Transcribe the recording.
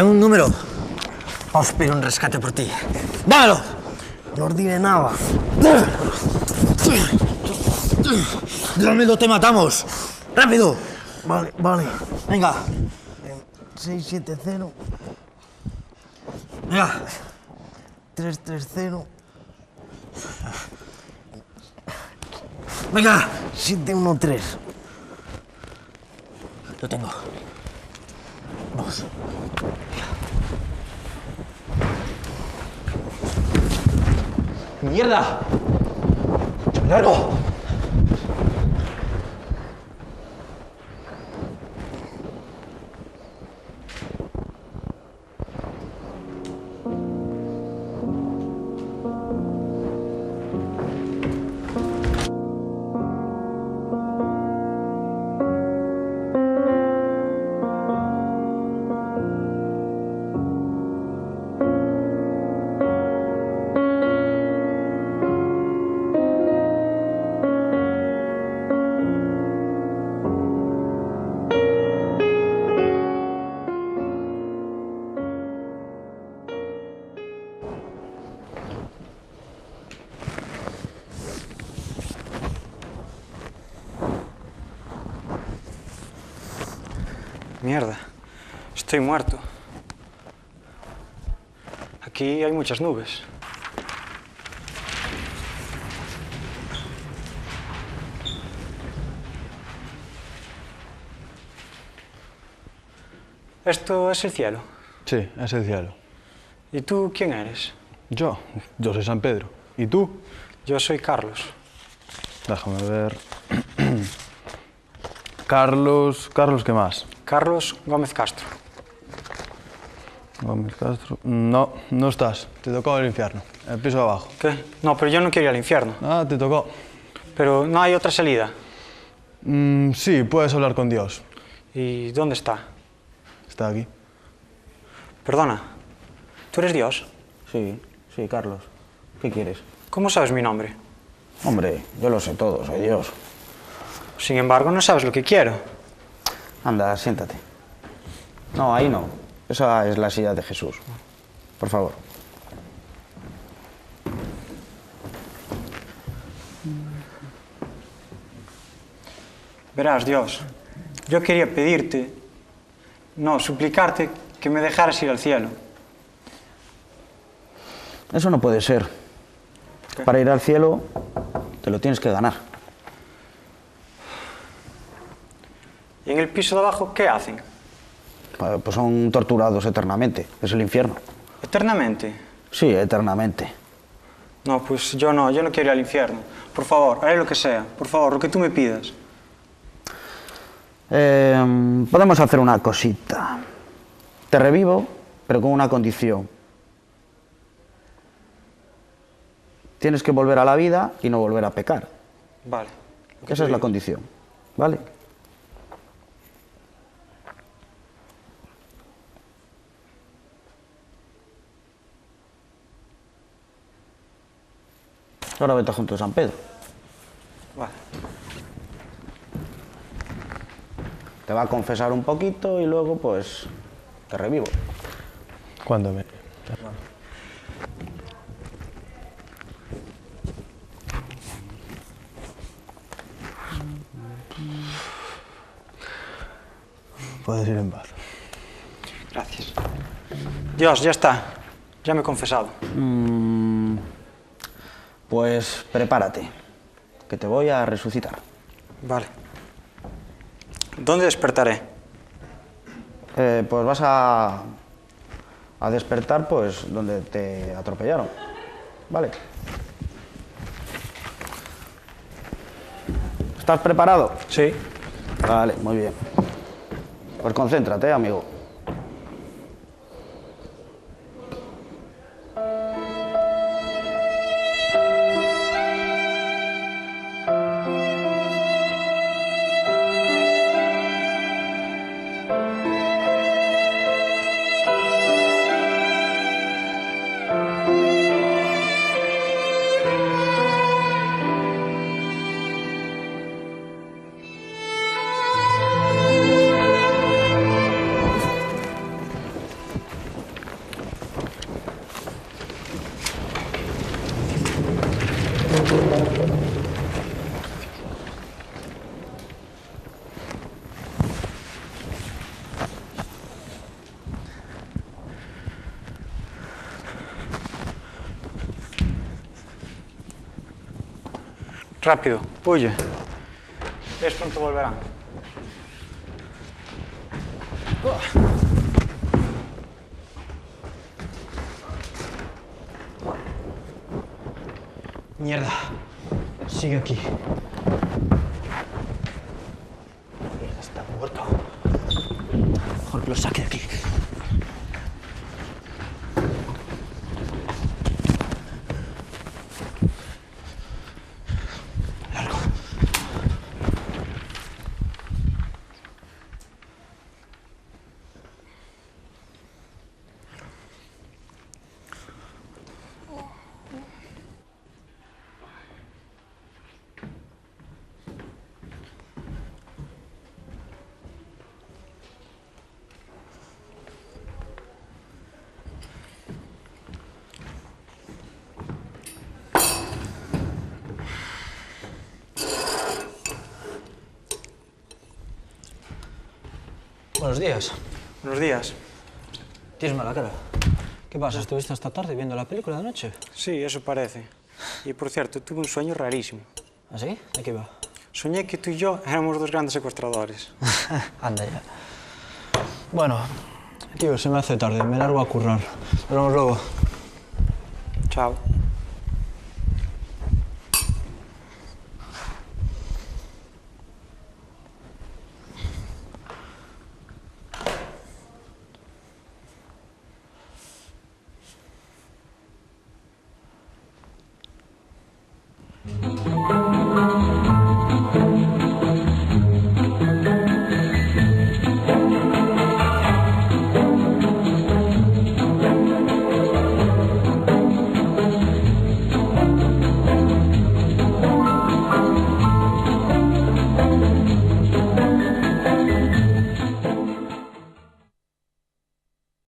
tengo un número. Vamos a pedir un rescate por ti. ¡Dámelo! No ordine nada. Dámelo, te matamos. ¡Rápido! Vale, vale. Venga. 670. Venga. 330. Venga. 713. Lo tengo. Vamos. ¡Mierda! ¡Largo! Mierda, estoy muerto. Aquí hay muchas nubes. ¿Esto es el cielo? Sí, es el cielo. ¿Y tú quién eres? Yo soy San Pedro. ¿Y tú? Yo soy Carlos. Déjame ver. Carlos, ¿qué más? Carlos Gómez Castro. Gómez Castro. No, no estás. Te tocó el infierno, el piso de abajo. ¿Qué? No, pero yo no quiero ir al infierno. Ah, te tocó. Pero no hay otra salida. Sí, puedes hablar con Dios. ¿Y dónde está? Está aquí. Perdona, ¿tú eres Dios? Sí, Carlos. ¿Qué quieres? ¿Cómo sabes mi nombre? Hombre, yo lo sé todo, soy Dios. Sin embargo, no sabes lo que quiero. Anda, siéntate. No, ahí no. Esa es la silla de Jesús. Por favor. Verás, Dios, yo quería pedirte, no, suplicarte que me dejaras ir al cielo. Eso no puede ser. ¿Qué? Para ir al cielo, te lo tienes que ganar. ¿Y en el piso de abajo qué hacen? Pues son torturados eternamente. Es el infierno. ¿Eternamente? Sí, eternamente. No, pues yo no quiero ir al infierno. Por favor, haré lo que sea. Por favor, lo que tú me pidas. Podemos hacer una cosita. Te revivo, pero con una condición. Tienes que volver a la vida y no volver a pecar. Vale. Esa es la condición, ¿vale? Ahora vete junto a San Pedro. Vale. Te va a confesar un poquito y luego, pues, te revivo. ¿Cuándo me...? Puedes ir en paz. Gracias. Dios, ya está. Ya me he confesado. Pues prepárate, que te voy a resucitar. Vale. ¿Dónde despertaré? Pues vas a despertar, pues, donde te atropellaron. ¿Vale? ¿Estás preparado? Sí. Vale, muy bien. Pues concéntrate, amigo. Rápido, huye. Es pronto volverán. Mierda. Sigue aquí. Mierda, está muerto. Mejor que lo saque de aquí. Largo. Buenos días. Buenos días. Tienes mala cara. ¿Qué pasa? ¿Estuviste esta tarde viendo la película de anoche? Sí, eso parece. Y por cierto, tuve un sueño rarísimo. ¿Ah, sí? ¿De qué va? Soñé que tú y yo éramos dos grandes secuestradores. Anda ya. Bueno, tío, se me hace tarde. Me largo a currar. Nos vemos luego. Chao.